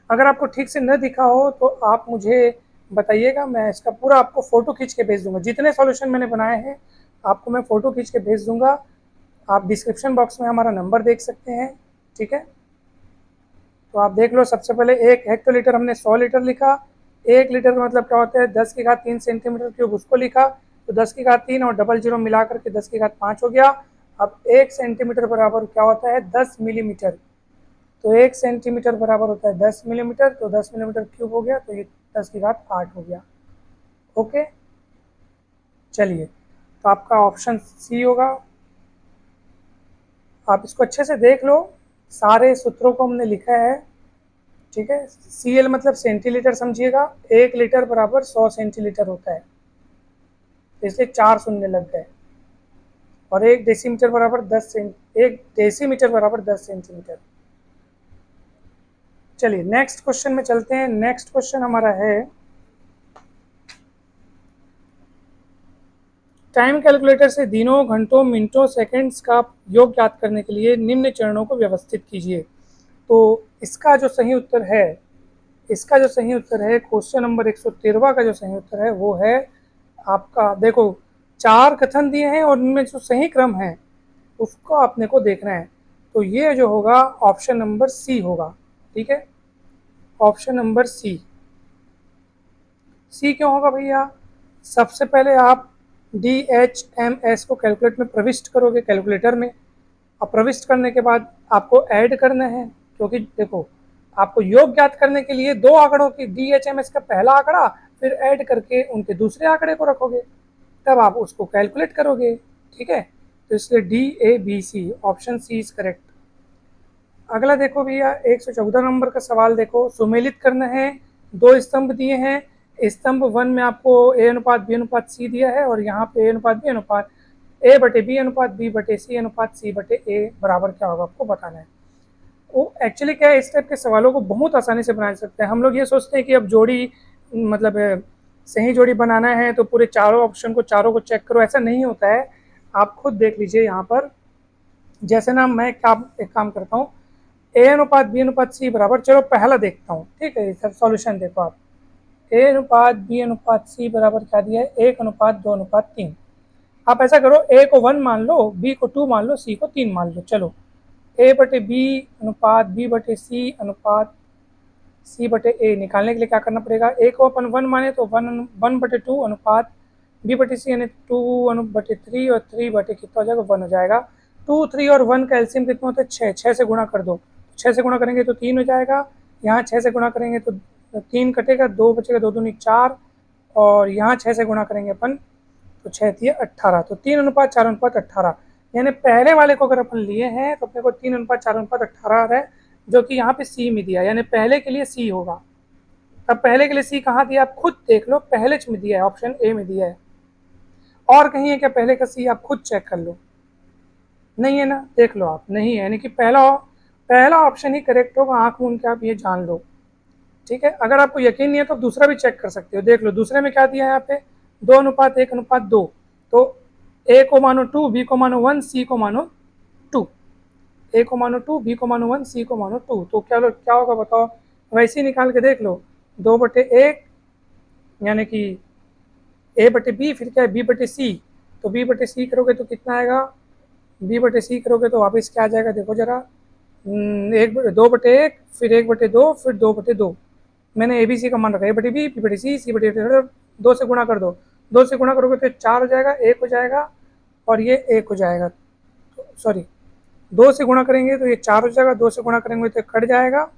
अगर आपको ठीक से न दिखा हो तो आप मुझे बताइएगा, मैं इसका पूरा आपको फ़ोटो खींच के भेज दूंगा। जितने सॉल्यूशन मैंने बनाए हैं आपको मैं फ़ोटो खींच के भेज दूंगा। आप डिस्क्रिप्शन बॉक्स में हमारा नंबर देख सकते हैं। ठीक है, तो आप देख लो, सबसे पहले 1 हेक्टोलीटर हमने 100 लीटर लिखा, 1 लीटर का मतलब क्या होता है, 10 की घात 3 सेंटीमीटर क्यूब, उसको लिखा। तो 10 की घात 3 और डबल जीरो मिला करके 10 की घात 5 हो गया। अब 1 सेंटीमीटर बराबर क्या होता है, 10 मिलीमीटर। तो 1 सेंटीमीटर बराबर होता है 10 मिलीमीटर, तो 10 मिलीमीटर क्यूब हो गया, तो ये 10 की घात 8 हो गया। ओके, चलिए, तो आपका ऑप्शन सी होगा। आप इसको अच्छे से देख लो, सारे सूत्रों को हमने लिखा है। ठीक है, सी एल मतलब सेंटीलीटर समझिएगा, 1 लीटर बराबर 100 सेंटीलीटर होता है, इसलिए 4 शून्य लग गए। और 1 डेसीमीटर बराबर 1 डेसीमीटर बराबर 10 सेंटीमीटर। चलिए नेक्स्ट क्वेश्चन में चलते हैं। नेक्स्ट क्वेश्चन हमारा है, टाइम कैलकुलेटर से दिनों, घंटों, मिनटों, सेकंड्स का योग ज्ञात करने के लिए निम्न चरणों को व्यवस्थित कीजिए। तो इसका जो सही उत्तर है, इसका जो सही उत्तर है, क्वेश्चन नंबर 113 का जो सही उत्तर है वो है आपका, देखो 4 कथन दिए हैं और इनमें जो सही क्रम है उसको आपने को देखना है। तो ये जो होगा ऑप्शन नंबर सी होगा। ठीक है, ऑप्शन नंबर सी। सी क्यों होगा भैया? सबसे पहले आप DHMS को कैलकुलेट में प्रविष्ट करोगे कैलकुलेटर में, और प्रविष्ट करने के बाद आपको ऐड करना है, क्योंकि देखो आपको योग ज्ञात करने के लिए 2 आंकड़ों की, DHMS का पहला आंकड़ा फिर ऐड करके उनके दूसरे आंकड़े को रखोगे, तब आप उसको कैलकुलेट करोगे। ठीक है, तो इसलिए DABC option C is correct. अगला देखो भैया 114 नंबर का सवाल देखो, सुमेलित करना है। दो स्तंभ दिए हैं, स्तंभ 1 में आपको ए अनुपात बी अनुपात सी दिया है और यहाँ पे ए अनुपात बी अनुपात ए बटे बी अनुपात बी बटे सी अनुपात सी बटे ए बराबर क्या होगा आपको बताना है। वो एक्चुअली क्या है, इस टाइप के सवालों को बहुत आसानी से बना सकते हैं। हम लोग ये सोचते हैं कि अब जोड़ी मतलब सही जोड़ी बनाना है तो पूरे चारों ऑप्शन को चारों को चेक करो, ऐसा नहीं होता है। आप खुद देख लीजिए यहाँ पर, जैसे ना मैं एक काम करता हूँ, ए अनुपात बी अनुपात सी बराबर, चलो पहला देखता हूँ, ठीक है सर सॉल्यूशन देखो आप। ए अनुपात बी अनुपात सी बराबर क्या दिया है, 1:2:3। आप ऐसा करो, ए को 1 मान लो, बी को 2 मान लो, सी को 3 मान लो। चलो ए बटे बी अनुपात बी बटे सी अनुपात सी बटे ए निकालने के लिए क्या करना पड़ेगा, ए को अपन 1 माने तो 1/2 अनुपात बी बटे सी यानी 2/3 और 3 बटे कितना हो जाएगा 1 हो जाएगा। 2, 3 और 1 का एलसीएम कितना होता है 6, 6 से गुणा कर दो, 6 से गुणा करेंगे तो 3 हो जाएगा। यहाँ 6 से गुणा करेंगे तो 3 कटेगा, 2 बचेगा, 2 दूनी 4 और यहाँ 6 से गुणा करेंगे अपन तो 6 थी 18, तो 3:4:18। यानी पहले वाले को अगर अपन लिए हैं तो अपने को 3:4:18 आ रहा है, जो कि यहाँ पे सी में दिया, यानी पहले के लिए सी होगा। अब पहले के लिए सी कहाँ दिया आप खुद देख लो, पहले में दिया है, ऑप्शन ए में दिया है। और कहीं है क्या पहले का सी, आप खुद चेक कर लो, नहीं है ना, देख लो आप, नहीं है, यानी कि पहला ऑप्शन ही करेक्ट होगा, आंख मूंद के आप ये जान लो, ठीक है। अगर आपको यकीन नहीं है तो दूसरा भी चेक कर सकते हो, देख लो दूसरे में क्या दिया है यहाँ पे 2:1:2, तो ए को मानो 2, बी को मानो 1, सी को मानो 2, ए को मानो 2, बी को मानो 1, सी को मानो 2, तो क्या होगा बताओ, वैसे ही निकाल के देख लो, 2/1 यानी कि ए बटे बी, फिर क्या है बी बटे सी, तो बी बटे सी करोगे तो कितना आएगा, बी बटे सी करोगे तो वापस क्या आ जाएगा देखो जरा, 2/1, फिर 1/2, फिर 2/2। मैंने ए बी सी का मान रखा है, ए बटे बी बटे सी बटे 2 से गुणा कर दो, 2 से गुणा करोगे तो 4 हो जाएगा, 1 हो जाएगा और ये 1 हो जाएगा, तो सॉरी 2 से गुणा करेंगे तो ये 4 हो जाएगा, 2 से गुणा करेंगे तो कट जाएगा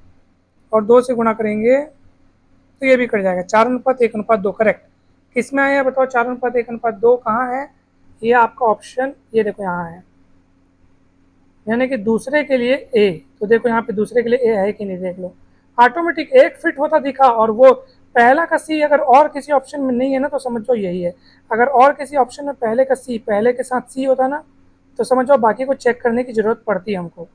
और 2 से गुणा करेंगे तो ये भी कट जाएगा। 4:1:2 करेक्ट। किस में आया बताओ, 4:1:2 कहाँ है, ये आपका ऑप्शन ये देखो यहाँ है, यानी कि दूसरे के लिए ए, तो देखो यहाँ पे दूसरे के लिए ए है कि नहीं देख लो, ऑटोमेटिक एक फिट होता दिखा, और वो पहला का सी अगर और किसी ऑप्शन में नहीं है ना तो समझो यही है। अगर और किसी ऑप्शन में पहले का सी पहले के साथ सी होता ना तो समझो बाकी को चेक करने की जरूरत पड़ती है हमको।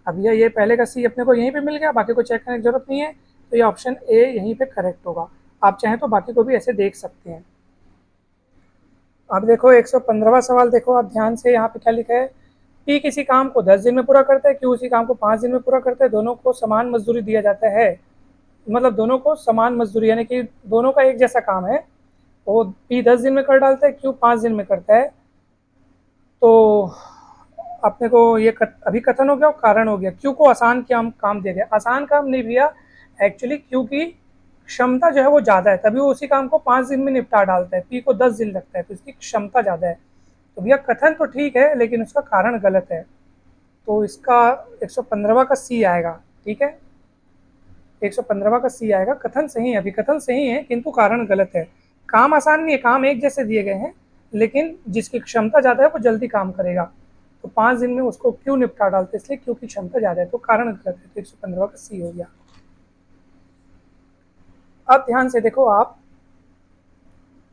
अब ये पहले का सी अपने को यहीं पे मिल गया, बाकी को चेक करने की जरूरत नहीं है, तो ये ऑप्शन ए यहीं पे करेक्ट होगा। आप चाहें तो बाकी को भी ऐसे देख सकते हैं। अब देखो 115वां सवाल देखो आप ध्यान से, यहाँ पे क्या लिखा है, पी किसी काम को 10 दिन में पूरा करता है, क्यू उसी काम को 5 दिन में पूरा करता है, दोनों को समान मजदूरी दिया जाता है, मतलब दोनों को समान मजदूरी यानी कि दोनों का एक जैसा काम है, वो पी 10 दिन में कर डालता है, क्यू 5 दिन में करता है। तो अपने को ये अभी कथन हो गया और कारण हो गया, क्यू को आसान काम दिया गया, आसान काम नहीं भैया, एक्चुअली क्यू की क्षमता जो है वो ज़्यादा है, तभी वो उसी काम को 5 दिन में निपटा डालता है, पी को 10 दिन लगता है, तो इसकी क्षमता ज़्यादा है। तो भैया कथन तो ठीक है लेकिन उसका कारण गलत है, तो इसका 115वां का सी आएगा, ठीक है 115वां का सी आएगा। कथन सही है, अभी कथन सही है किंतु कारण गलत है। काम आसान नहीं है, काम एक जैसे दिए गए हैं, लेकिन जिसकी क्षमता ज़्यादा है वो जल्दी काम करेगा, तो 5 दिन में उसको क्यों निपटा डालते, इसलिए क्यों की क्षमता ज़्यादा है, तो कारण गलत है, तो 115वां का सी हो गया। अब ध्यान से देखो आप,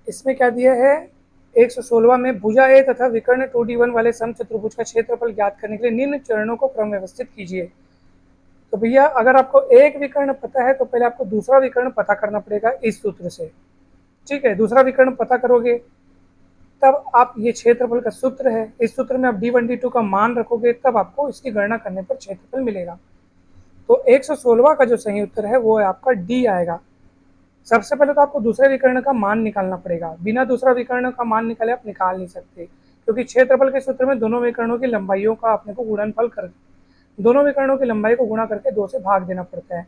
इसमें क्या दिया है 116वां में, भुजा ए तथा विकर्ण 2D1 वाले समचतुर्भुज का क्षेत्रफल ज्ञात करने के लिए निम्न चरणों को क्रम व्यवस्थित कीजिए। तो भैया अगर आपको एक विकर्ण पता है तो पहले आपको दूसरा विकर्ण पता करना पड़ेगा इस सूत्र से, ठीक है, दूसरा विकर्ण पता करोगे तब आप ये क्षेत्रफल का सूत्र है, इस सूत्र में आप d1 d2 का मान रखोगे तब आपको इसकी गणना करने पर क्षेत्रफल मिलेगा। तो 116वां का जो सही उत्तर है वो है आपका डी आएगा। सबसे पहले तो आपको दूसरे विकर्ण का मान निकालना पड़ेगा, बिना दूसरा विकर्ण का मान निकाले आप निकाल नहीं सकते, क्योंकि क्षेत्रफल के सूत्र में दोनों विकर्णों की लंबाइयों का अपने को गुणनफल कर, दोनों विकर्णों की लंबाई को गुणा करके 2 से भाग देना पड़ता है।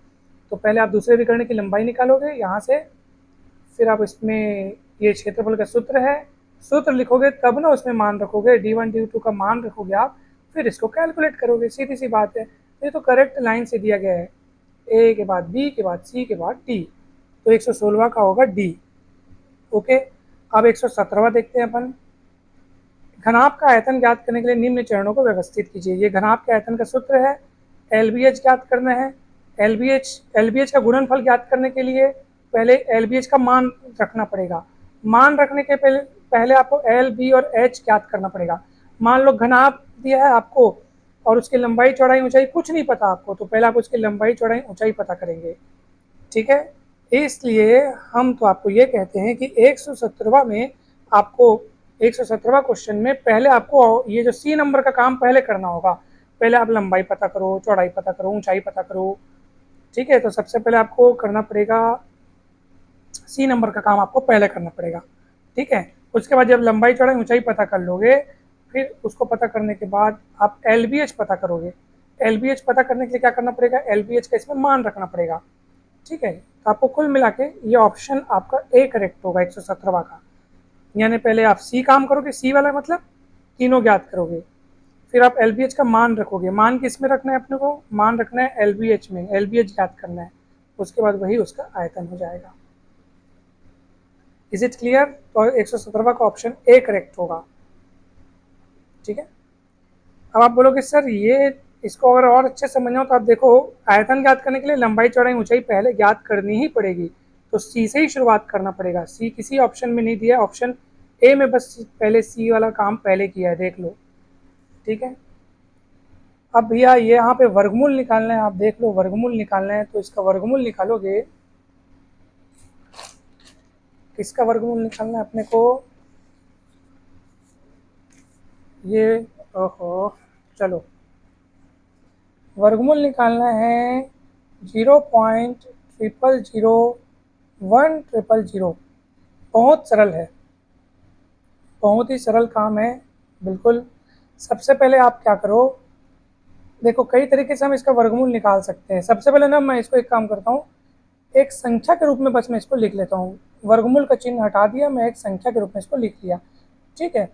तो पहले आप दूसरे विकर्ण की लंबाई निकालोगे यहाँ से, फिर आप इसमें ये क्षेत्रफल का सूत्र है, सूत्र लिखोगे तब ना उसमें मान रखोगे, d1 d2 का मान रखोगे आप, फिर इसको कैलकुलेट करोगे, सीधी सी बात है। ये तो करेक्ट लाइन से दिया गया है, ए के बाद बी के बाद सी के बाद डी, तो 116वां का होगा डी। ओके, अब 117वां देखते हैं अपन, घनाभ का आयतन ज्ञात करने के लिए निम्न चरणों को व्यवस्थित कीजिए। ये घनाभ के आयतन का सूत्र है, LBH ज्ञात करना है। LBH का गुणनफल ज्ञात करने के लिए पहले LBH का मान रखना पड़ेगा। मान रखने के पहले आपको L, B और H ज्ञात करना पड़ेगा। मान लो घनाभ दिया है आपको और उसकी लंबाई चौड़ाई ऊंचाई कुछ नहीं पता आपको, तो पहले आप उसकी लंबाई चौड़ाई ऊंचाई पता करेंगे, ठीक है। इसलिए हम तो आपको ये कहते हैं कि 117वां में आपको 117वां क्वेश्चन में पहले आपको ये जो C नंबर का काम पहले करना होगा। पहले आप लंबाई पता करो, चौड़ाई पता करो, ऊंचाई पता करो, ठीक है। तो सबसे पहले आपको करना पड़ेगा C नंबर का काम, आपको पहले करना पड़ेगा, ठीक है। उसके बाद जब लंबाई चौड़ाई ऊंचाई पता कर लोगे, फिर उसको पता करने के बाद आप LBH पता करोगे। LBH पता करने के लिए क्या करना पड़ेगा, LBH का इसमें मान रखना पड़ेगा, ठीक है। तो आपको कुल मिला के ये ऑप्शन आपका ए करेक्ट होगा 117वां का। यानी पहले आप C काम करोगे, C वाला मतलब तीनों ज्ञात करोगे, फिर आप LBH का मान रखोगे। मान किस में रखना है अपने को, मान रखना है LBH में, LBH ज्ञात करना है, उसके बाद वही उसका आयतन हो जाएगा। Is it clear? तो 117वां का ऑप्शन ए करेक्ट होगा, ठीक है। अब आप बोलोगे सर ये इसको अगर और अच्छे समझना हो तो आप देखो, आयतन ज्ञात करने के लिए लंबाई चौड़ाई ऊंचाई पहले ज्ञात करनी ही पड़ेगी, तो C से ही शुरुआत करना पड़ेगा। C किसी ऑप्शन में नहीं दिया, ऑप्शन ए में बस पहले C वाला काम पहले किया है, देख लो, ठीक है। अब भैया ये यहाँ पे वर्गमूल निकालना है, आप देख लो वर्गमूल निकालना है, तो इसका वर्गमूल निकालोगे, किसका वर्गमूल निकालना है अपने को, ये ओहो चलो वर्गमूल निकालना है 0.000100। बहुत सरल है, बहुत ही सरल काम है, बिल्कुल। सबसे पहले आप क्या करो, देखो कई तरीके से हम इसका वर्गमूल निकाल सकते हैं। सबसे पहले ना मैं इसको एक काम करता हूँ, एक संख्या के रूप में बस मैं इसको लिख लेता हूँ। वर्गमूल का चिन्ह हटा दिया, मैं एक संख्या के रूप में इसको लिख लिया, ठीक है।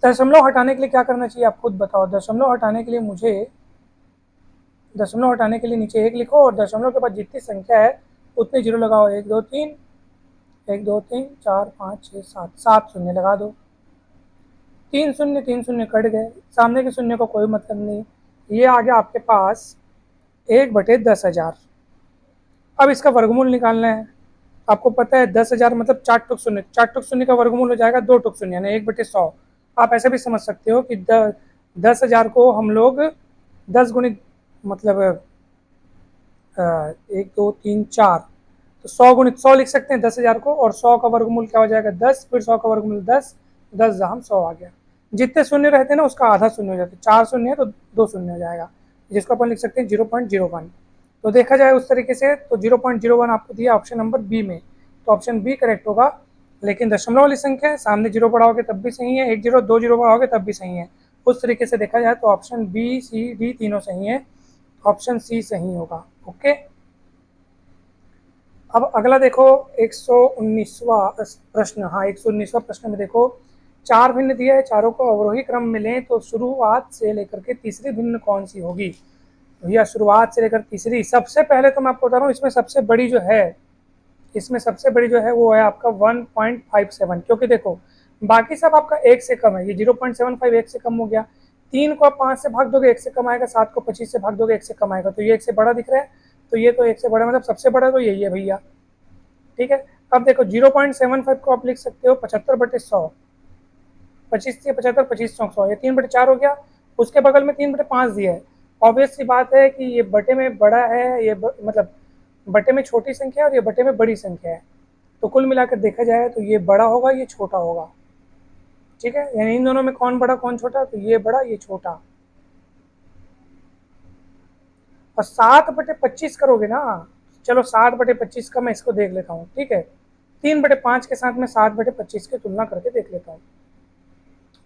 दशमलव हटाने के लिए क्या करना चाहिए आप खुद बताओ। दशमलव हटाने के लिए मुझे, दशमलव हटाने के लिए नीचे 1 लिखो और दशमलव के बाद जितनी संख्या है उतने जीरो लगाओ। 1 2 3 1 2 3 4 5 6 7, 7 शून्य लगा दो। 3 शून्य कट गए, सामने के शून्य को कोई मतलब नहीं। ये आ गया आपके पास 1/10,000। अब इसका वर्गमूल निकालना है। आपको पता है 10,000 मतलब 4 टुक शून्य, 4 टुक शून्य का वर्गमूल हो जाएगा 2 टुक शून्य, यानी 1/100। आप ऐसे भी समझ सकते हो कि 10,000 को हम लोग 10 गुणित मतलब 1 2 3 4, तो 100 गुणित 100 लिख सकते हैं 10,000 को, और 100 का वर्गमूल क्या हो जाएगा 10, फिर 100 का वर्गमूल 10, 10 जहाँ 100 आ गया। जितने शून्य रहते हैं ना उसका आधा शून्य हो जाता है, 4 शून्य है तो 2 शून्य हो जाएगा, जिसको अपन लिख सकते हैं 0.01। तो देखा जाए उस तरीके से तो 0.01 आपको दिया ऑप्शन नंबर बी में, तो ऑप्शन बी करेक्ट होगा। लेकिन दशमलव वाली संख्या है, सामने जीरो बढ़ाओगे तब भी सही है, 1 0 2 0 बढ़ाओगे तब भी सही है। उस तरीके से देखा जाए तो ऑप्शन बी सी डी तीनों सही है, ऑप्शन सी सही होगा, ओके। अब अगला देखो 119वां प्रश्न, हाँ 119वां प्रश्न में देखो 4 भिन्न दिया है, चारों को अवरोही क्रम में लें तो शुरुआत से लेकर के तीसरी भिन्न कौन सी होगी। भैया शुरुआत से लेकर तीसरी, सबसे पहले तो मैं आपको बता रहा हूँ इसमें सबसे बड़ी जो है, इसमें सबसे बड़ी जो है वो है आपका 1.57, क्योंकि देखो बाकी सब आपका 1 से कम है, ये 0.75 1 से कम हो गया। 3 को आप 5 से भाग दोगे 1 से कम आएगा, 7 को 25 से भाग दोगे 1 से कम आएगा, तो ये 1 से बड़ा दिख रहा है, तो ये तो 1 से बड़ा मतलब सबसे बड़ा तो यही है भैया, ठीक है। अब देखो 0.75 को आप लिख सकते हो 75/100, 25 से 75, 25 चौक 100, ये 3/4 हो गया। उसके बगल में 3/5 दिया है, ऑब्वियस सी बात है कि ये बटे में बड़ा है, ये मतलब बटे में छोटी संख्या है और ये बटे में बड़ी संख्या है, तो कुल मिलाकर देखा जाए तो ये बड़ा होगा ये छोटा होगा, ठीक है। यानी इन दोनों में कौन बड़ा कौन छोटा, तो ये बड़ा ये छोटा। और 7/25 करोगे ना, चलो 7/25 का मैं इसको देख लेता हूँ, ठीक है। 3/5 के साथ में 7/25 की तुलना करके देख लेता हूँ।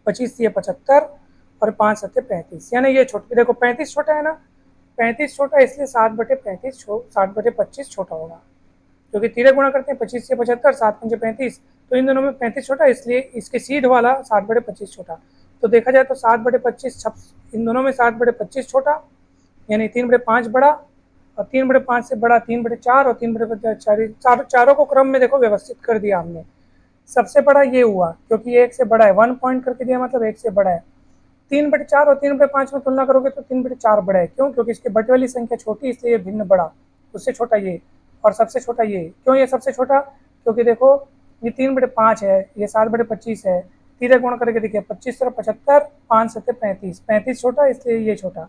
25 से 75 और 5 7 35, यानी ये छोटा, देखो 35 छोटा है ना, 35 छोटा इसलिए 7/25 छोटा होगा, क्योंकि तीरे गुणा करते हैं 25 से 75, 7 5 35, तो इन दोनों में 35 छोटा, इसलिए इसके सीध वाला 7/25 छोटा। तो देखा जाए तो 7/25 इन दोनों में 7/25 छोटा, यानी 3/5 बड़ा, और 3/5 से बड़ा 3/4 और 3/4, चारों को क्रम में देखो व्यवस्थित कर दिया हमने। सबसे बड़ा ये हुआ क्योंकि ये 1 से बड़ा है, 1 पॉइंट करके दिया मतलब 1 से बड़ा है। 3/4 और 3/5 में तुलना करोगे तो 3/4 बड़ा है। क्यों? क्योंकि इसके बटे वाली संख्या छोटी, इसलिए ये भिन्न बड़ा, उससे छोटा ये, और सबसे छोटा ये। क्यों ये सबसे छोटा? क्योंकि देखो ये 3/5 है, ये 7/25 है, 3 गुण करके देखिए 25 और 75, 5 7 35, 35 छोटा इसलिए ये छोटा,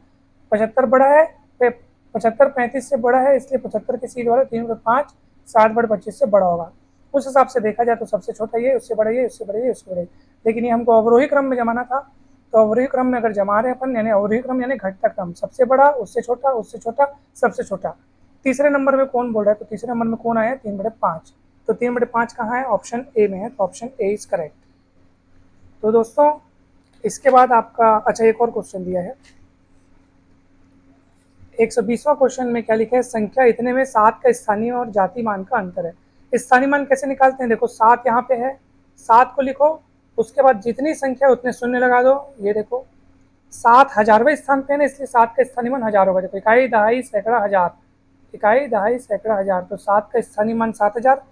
75 बड़ा है, 75 35 से बड़ा है, इसलिए 75 के सीधे वाला 3/5 7/25 से बड़ा होगा। उस हिसाब से देखा जाए तो सबसे छोटा ये, उससे बड़ा ये, उससे बड़ा ये, उससे बड़ा ये। लेकिन ये हमको अवरोही क्रम में जमाना था, तो अवरोही क्रम में अगर जमा रहे अपन, यानी अवरोही क्रम यानी घटता क्रम, सबसे बड़ा, उससे छोटा, उससे छोटा, सबसे छोटा। तीसरे नंबर में कौन बोल रहा है? तो तीसरे नंबर में कौन आया? 3/5। तो 3/5 कहाँ है? ऑप्शन ए में है, तो ऑप्शन ए इज करेक्ट। तो दोस्तों इसके बाद आपका, अच्छा एक और क्वेश्चन दिया है 120वां क्वेश्चन में क्या लिखा है? संख्या इतने में 7 का स्थानीय और जाति मान का अंतर है। स्थानीय मान कैसे निकालते हैं? देखो 7 यहाँ पे है, 7 को लिखो, उसके बाद जितनी संख्या उतने शून्य लगा दो। ये देखो 7 हजारवें स्थान पे है ना, इसलिए 7 का स्थानीय मान 1000 होगा। देखो इकाई, दहाई, सैकड़ा, हजार, इकाई, दहाई, सैकड़ा, हजार, तो 7 का स्थानीय मान 7000,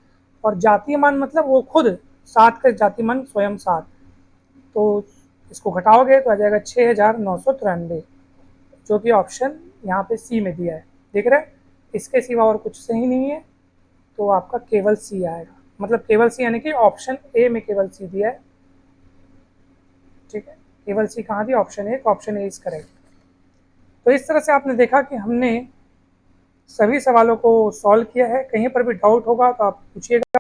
और जातीय मान मतलब वो खुद 7 का जातीय मान स्वयं 7, तो इसको घटाओगे तो आ जाएगा 6993, जो कि ऑप्शन यहाँ पे सी में दिया है। देख रहे हैं, इसके सिवा और कुछ सही नहीं है, तो आपका केवल सी आएगा। मतलब केवल सी यानी कि ऑप्शन ए में केवल सी दिया है। ठीक है, केवल सी कहाँ दिया? Option A, option A is correct. तो इस तरह से आपने देखा कि हमने सभी सवालों को सॉल्व किया है। कहीं पर भी डाउट होगा तो आप पूछिएगा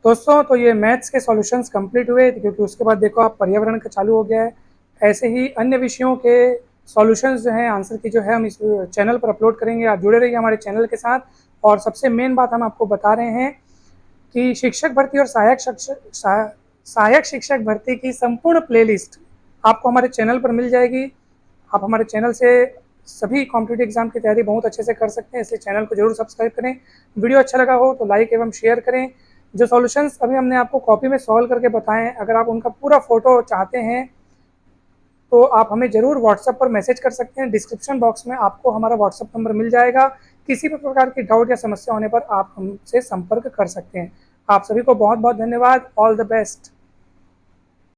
दोस्तों। तो ये मैथ्स के सॉल्यूशंस कंप्लीट हुए, क्योंकि उसके बाद देखो आप पर्यावरण का चालू हो गया है। ऐसे ही अन्य विषयों के सॉल्यूशंस जो हैं, आंसर की जो है, हम इस चैनल पर अपलोड करेंगे। आप जुड़े रहिए हमारे चैनल के साथ। और सबसे मेन बात हम आपको बता रहे हैं कि शिक्षक भर्ती और सहायक शिक्षक भर्ती की संपूर्ण प्लेलिस्ट आपको हमारे चैनल पर मिल जाएगी। आप हमारे चैनल से सभी कॉम्पिटिटिव एग्जाम की तैयारी बहुत अच्छे से कर सकते हैं, इसलिए चैनल को जरूर सब्सक्राइब करें। वीडियो अच्छा लगा हो तो लाइक एवं शेयर करें। जो सॉल्यूशंस अभी हमने आपको कॉपी में सॉल्व करके बताए हैं, अगर आप उनका पूरा फोटो चाहते हैं तो आप हमें ज़रूर व्हाट्सएप पर मैसेज कर सकते हैं। डिस्क्रिप्शन बॉक्स में आपको हमारा व्हाट्सएप नंबर मिल जाएगा। किसी भी प्रकार की डाउट या समस्या होने पर आप हमसे संपर्क कर सकते हैं। आप सभी को बहुत बहुत धन्यवाद। All the best.